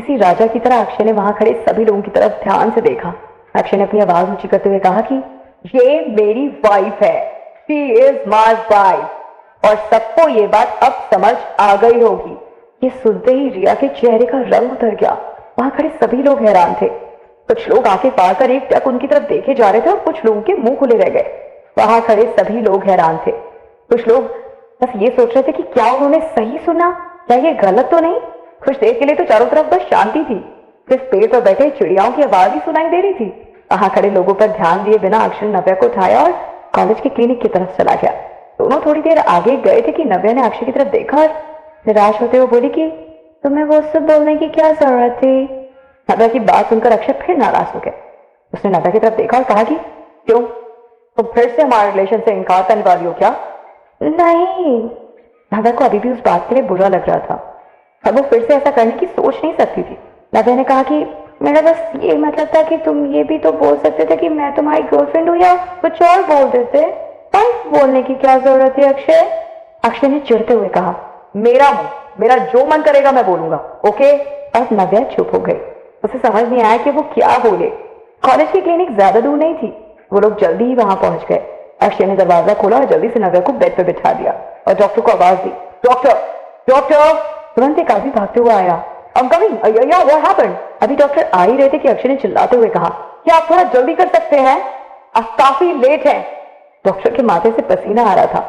किसी राजा की तरह अक्षय ने वहां खड़े सभी लोगों की तरफ ध्यान से देखा। अक्षय ने अपनी आवाज ऊंची करते हुए कहा कि ये मेरी वाइफ है, शी इज माई वाइफ, और सबको ये बात अब समझ आ गई होगी। ये सुनते ही रिया के चेहरे का रंग उतर गया। वहां खड़े सभी लोग हैरान थे। कुछ लोग आंखें फाड़ कर एक टक उनकी तरफ देखे जा रहे थे और कुछ लोगों के मुंह खुले रह गए। वहां खड़े सभी लोग हैरान थे। कुछ लोग बस ये सोच रहे थे कि क्या उन्होंने सही सुना, क्या ये गलत तो नहीं। कुछ देर के लिए तो चारों तरफ बस शांति थी, सिर्फ पेड़ पर बैठे चिड़ियाओं की आवाज ही सुनाई दे रही थी। वहां खड़े लोगों पर ध्यान दिए बिना अक्षय ने नव्या को उठाया और कॉलेज की क्लिनिक की तरफ चला गया। दोनों थोड़ी देर आगे गए थे कि नव्या ने अक्षय की तरफ देखा और निराश होते हुए बोली कि तुम्हें वो सब बोलने की क्या जरूरत थी। नव्या की बात सुनकर अक्षय फिर नाराज हो गया। उसने नव्या की तरफ देखा और कहा कि क्यों, तुम फिर से हमारे रिलेशन से इनकार करने वाली हो क्या? नहीं। नव्या को अभी भी उस बात के लिए बुरा लग रहा था, अब वो फिर से ऐसा करने की सोच नहीं सकती थी। नव्या ने कहा कि मेरा बस ये मतलब था कि तुम ये भी तो बोल सकते थे कि मैं तुम्हारी गर्लफ्रेंड हूँ या कुछ और बोल देते। पर बोलने की क्या जरूरत है अक्षय? अक्षय ने चिढ़ते हुए कहा, मेरा मुंह, मेरा जो मन करेगा मैं बोलूंगा, ओके? अब नव्या चुप हो गई। उसे समझ नहीं आया कि वो क्या बोले। कॉलेज की क्लिनिक ज्यादा दूर नहीं थी, वो लोग जल्दी ही वहां पहुंच गए। अक्षय ने दरवाजा खोला और जल्दी से नव्या को बेड पर बिठा दिया और डॉक्टर को आवाज दी, डॉक्टर डॉक्टर। तुरंत एक आदमी भागते हुए आया, I'm coming, yeah, what happened? अभी डॉक्टर आ ही रहे थे कि अक्षय ने चिल्लाते हुए कहा, क्या आप थोड़ा जल्दी कर सकते हैं, आप काफी लेट हैं। डॉक्टर के माथे से पसीना आ रहा था।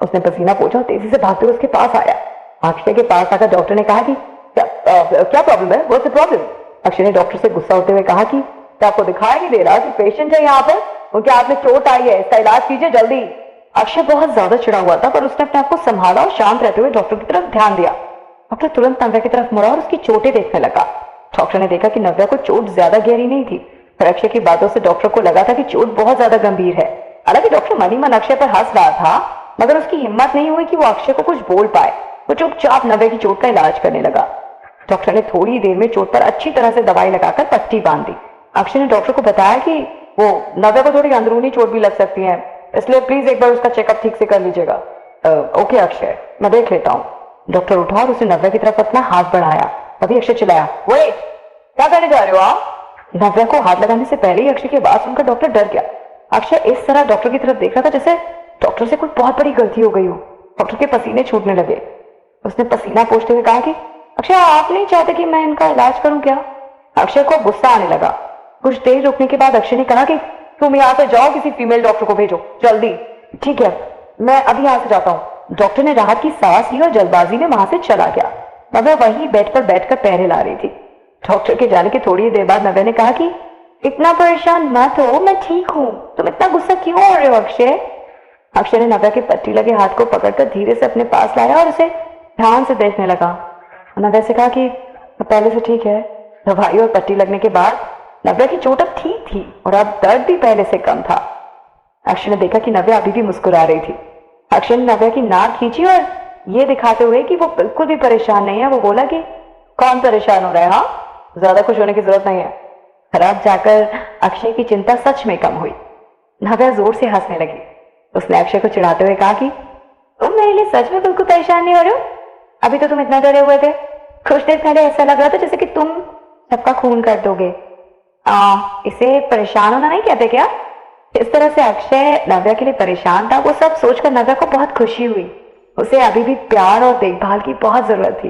उसने पसीना पोंछा और तेजी से भागते हुए उसके पास आया। अक्षय के पास आकर डॉक्टर ने कहा कि क्या प्रॉब्लम है, व्हाट्स द प्रॉब्लम? अक्षय ने डॉक्टर से गुस्सा होते हुए कहा कि क्या आपको दिखाई नहीं दे रहा कि पेशेंट है यहाँ पर, उनके हाथ में चोट आई है, इसका इलाज कीजिए जल्दी। अक्षय बहुत ज्यादा चिढ़ा हुआ था, पर उसने अपने आप को संभाला और शांत रहते हुए डॉक्टर की तरफ ध्यान दिया। डॉक्टर तुरंत नव्या की तरफ मुड़ा और उसकी चोटें देखने लगा। डॉक्टर ने देखा कि नव्या को चोट ज्यादा गहरी नहीं थी, पर अक्षय की बातों से डॉक्टर को लगा था कि चोट बहुत ज्यादा गंभीर है। हालांकि डॉक्टर मनी मन अक्षय पर हंस रहा था, मगर उसकी हिम्मत नहीं हुई कि वो अक्षय को कुछ बोल पाए। वो चुपचाप नव्या की चोट का इलाज करने लगा। डॉक्टर ने थोड़ी देर में चोट पर अच्छी तरह से दवाई लगाकर पट्टी बांध दी। अक्षय ने डॉक्टर को बताया कि वो नव्या को थोड़ी अंदरूनी चोट भी लग सकती है, इसलिए प्लीज एक बार उसका चेकअप ठीक से कर लीजिएगा। ओके अक्षय, मैं देख लेता हूँ। डॉक्टर उठा और उसने नव्या की तरफ अपना हाथ बढ़ाया। तभी अक्षय चिल्लाया, वेट, क्या करने जा रहे हो आप? नव्या को हाथ लगाने से पहले ही अक्षय की बात सुनकर डॉक्टर डर गया। अक्षय इस तरह डॉक्टर की तरफ देख रहा था जैसे डॉक्टर से कोई बहुत बड़ी गलती हो गई हो। डॉक्टर के पसीने छूटने लगे। उसने पसीना पोंछते हुए कहा कि अक्षय, आप नहीं चाहते कि मैं इनका इलाज करूं क्या? अक्षय को गुस्सा आने लगा। कुछ देर रुकने के बाद अक्षय ने कहा कि तुम यहाँ से जाओ, किसी फीमेल डॉक्टर को भेजो जल्दी। ठीक है, मैं अभी यहाँ से जाता हूँ। डॉक्टर ने राहत की सांस ली और जल्दबाजी में वहां से चला गया। नव्या वहीं बेड पर बैठकर पैरे ला रही थी। डॉक्टर के जाने के थोड़ी देर बाद नव्या ने कहा कि इतना परेशान मत हो, मैं ठीक हूँ, तुम इतना गुस्सा क्यों हो रहे हो अक्षय? अक्षय ने नव्या के पट्टी लगे हाथ को पकड़कर धीरे से अपने पास लाया और उसे ध्यान से देखने लगा। नव्या से कहा कि पहले से ठीक है। दवाई और पट्टी लगने के बाद नव्या की चोट अब ठीक थी और अब दर्द भी पहले से कम था। अक्षय ने देखा कि नव्या अभी भी मुस्कुरा रही थी। अक्षय ने नव्या की नाक खींची और ये दिखाते हुए कि वो बिल्कुल भी परेशान नहीं है, वो बोला कि कौन परेशान हो रहा है? हाँ, ज्यादा खुश होने की जरूरत नहीं है। खराब जाकर अक्षय की चिंता सच में कम हुई। नव्या जोर से हंसने लगी। उसने अक्षय को चिढ़ाते हुए कहा कि तुम मेरे लिए सच में बिल्कुल परेशान नहीं हो रहे हो? अभी तो तुम इतना डरे हुए थे, कुछ देर पहले ऐसा लग रहा था जैसे कि तुम सबका खून कर दोगे। इसे परेशान होना नहीं कहते क्या? इस तरह से अक्षय नव्या के लिए परेशान था। वो सब सोचकर नव्या को बहुत खुशी हुई। उसे अभी भी प्यार और देखभाल की बहुत जरूरत थी।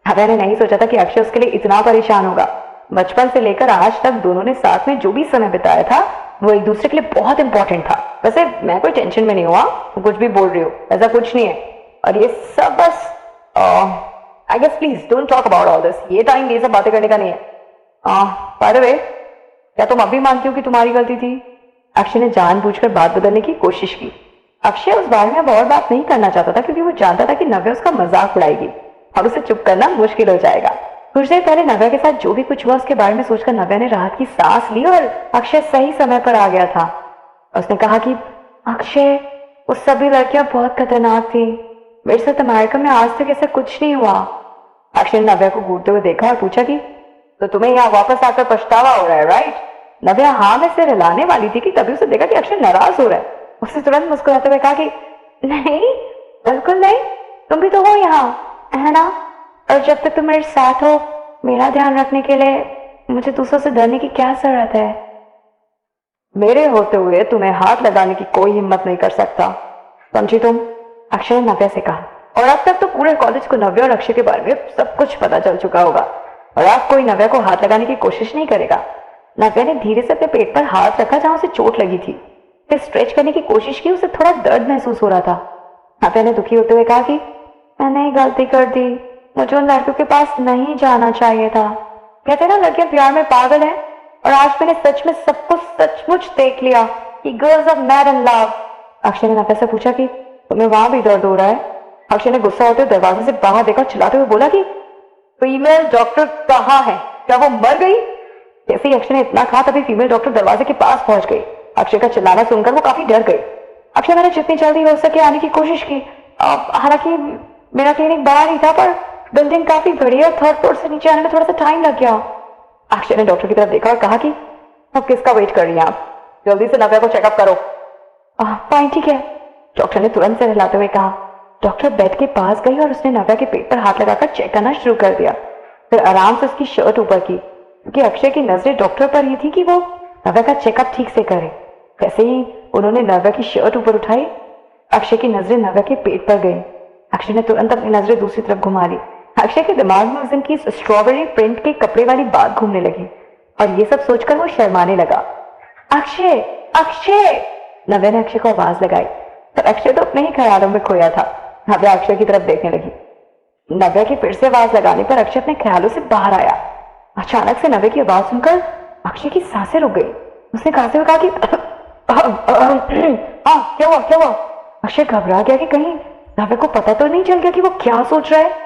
नव्या ने नहीं सोचा था कि अक्षय उसके लिए इतना परेशान होगा। बचपन से लेकर आज तक दोनों ने साथ में जो भी समय बिताया था वो एक दूसरे के लिए बहुत इंपॉर्टेंट था। वैसे मैं कोई टेंशन में नहीं हुआ, तो कुछ भी बोल रही हो, ऐसा कुछ नहीं है। और ये सब बस I guess please don't talk about all this. ये टाइम ये सब बातें करने का नहीं है। बाय द वे, क्या तुम अभी मानती हो कि तुम्हारी गलती थी? अक्षय ने जानबूझकर बात बदलने की कोशिश की। अक्षय उस बारे में अब और बात नहीं करना चाहता था क्योंकि वो जानता था कि नव्या उसका मजाक उड़ाएगी और उसे चुप करना मुश्किल हो जाएगा। कुछ देर पहले नव्या के साथ जो भी कुछ हुआ उसके बारे में सोचकर नव्या ने राहत की सांस ली और अक्षय सही समय पर आ गया था। उसने कहा कि अक्षय, वो सभी लड़कियां बहुत खतरनाक थी, मेरे साथ अमेरिका में आज तक ऐसा कुछ नहीं हुआ। अक्षय ने नव्या को घूरते हुए देखा और पूछा कि तो तुम्हें यहाँ वापस आकर पछतावा हो रहा है, राइट? नव्या हाँ में से हिलाने वाली थी कि तभी उसे देखा कि अक्षय नाराज हो रहा है। उसने तुरंत मुस्कुराते हुए कहा कि नहीं, बिल्कुल नहीं, तुम भी तो हो यहाँ, है ना? और जब तक तुम मेरे साथ हो मेरा ध्यान रखने के लिए मुझे दूसरों से डरने की क्या जरूरत है। मेरे होते हुए तुम्हें हाथ लगाने की कोई हिम्मत नहीं कर सकता, समझी तुम? अक्षय ने नव्या से कहा। और अब तक तो पूरे कॉलेज को नव्या और अक्षय के बारे में सब कुछ पता चल चुका होगा और अब कोई नव्या को हाथ लगाने की कोशिश नहीं करेगा। नव्या ने धीरे से अपने पेट पर हाथ रखा जहां उसे चोट लगी थी, फिर स्ट्रेच करने की कोशिश की। उसे थोड़ा दर्द महसूस हो रहा था। नव्या ने दुखी होते हुए कहा कि मैंने गलती कर दी, मुझे उन लड़कियों के पास नहीं जाना चाहिए था। कहते ना लड़कियां प्यार में पागल है, और आज मैंने सच में सब कुछ सचमुच देख लिया कि girls are mad in love. Akshay ने नव्या से पूछा कि तुम्हें वहां भी दर्द हो रहा है? अक्षय ने गुस्सा होते हुए दरवाजे से बाहर देखा, चिल्लाते हुए बोला कि फीमेल डॉक्टर कहाँ है? क्या वो मर गई? जैसे ही अक्षय ने इतना कहा तभी फीमेल डॉक्टर दरवाजे के पास पहुंच गई। अक्षय का चिल्लाना सुनकर वो काफी डर गई। अक्षय मैंने जितनी जल्दी हो सके आने की कोशिश की। हालांकि मेरा क्लिनिक बाहर ही था, पर बिल्डिंग काफी बड़ी है, थर्ड फ्लोर से नीचे आने में थोड़ा सा टाइम लग गया। अक्षय ने डॉक्टर की तरफ देखा और कहा कि अब किसका वेट कर रही हैं आप? जल्दी से नव्या को चेकअप करो। फाइन, ठीक है, डॉक्टर ने तुरंत से हिलाते हुए कहा। डॉक्टर बेड के पास गई और उसने नव्या के पेट पर हाथ लगाकर चेक करना शुरू कर दिया। फिर आराम से उसकी शर्ट ऊपर की, क्योंकि अक्षय की नजरें डॉक्टर पर ही थी कि वो नव्या का चेकअप ठीक से करे। जैसे ही उन्होंने नव्या की शर्ट ऊपर उठाई, अक्षय की नजरें नव्या के पेट पर गई। अक्षय ने तुरंत अपनी नजरें दूसरी तरफ घुमा ली। अक्षय के दिमाग में उस दिन की स्ट्रॉबेरी प्रिंट के कपड़े वाली बात घूमने लगी और ये सब सोचकर वो शर्माने लगा। अक्षय, अक्षय! नव्या ने अक्षय को आवाज लगाई, पर अक्षय तो अपने ही ख्यालों में खोया था। नव्या अक्षय की तरफ देखने लगी। नव्या की फिर से आवाज लगाने पर अक्षय अपने ख्यालों से बाहर आया। अचानक से नव्या की आवाज सुनकर अक्षय की सांसें रुक गई। उसने खांसते हुए कहा कि क्या हुआ? अक्षय घबरा गया कि कहीं नव्या को पता तो नहीं चल गया कि वो क्या सोच रहा है।